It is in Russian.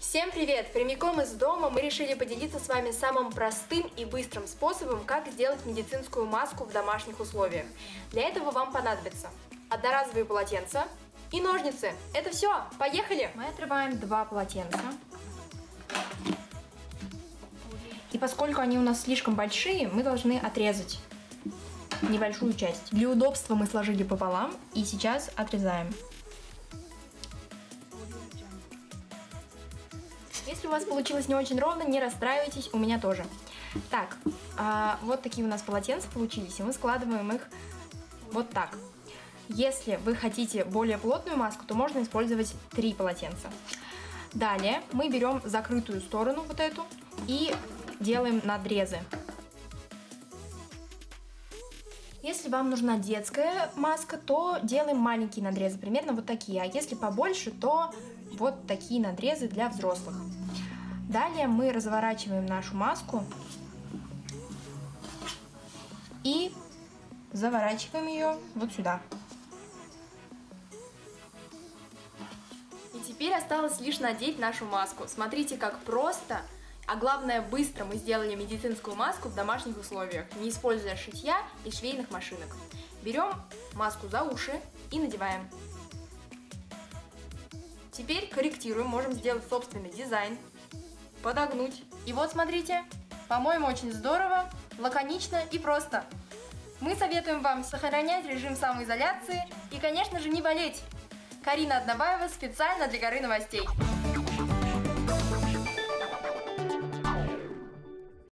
Всем привет! Прямиком из дома мы решили поделиться с вами самым простым и быстрым способом, как сделать медицинскую маску в домашних условиях. Для этого вам понадобится одноразовые полотенца и ножницы. Это все, поехали! Мы отрываем 2 полотенца. И поскольку они у нас слишком большие, мы должны отрезать небольшую часть. Для удобства мы сложили пополам и сейчас отрезаем. Если у вас получилось не очень ровно, не расстраивайтесь, у меня тоже. Так, вот такие у нас полотенца получились, и мы складываем их вот так. Если вы хотите более плотную маску, то можно использовать 3 полотенца. Далее мы берем закрытую сторону, вот эту, и делаем надрезы. Если вам нужна детская маска, то делаем маленькие надрезы, примерно вот такие. А если побольше, то вот такие надрезы для взрослых. Далее мы разворачиваем нашу маску и заворачиваем ее вот сюда. И теперь осталось лишь надеть нашу маску. Смотрите, как просто, а главное быстро мы сделали медицинскую маску в домашних условиях, не используя шитья и швейных машинок. Берем маску за уши и надеваем. Теперь корректируем, можем сделать собственный дизайн, подогнуть. И вот смотрите, по-моему, очень здорово, лаконично и просто. Мы советуем вам сохранять режим самоизоляции и, конечно же, не болеть. Карина Однобаева специально для Горы новостей.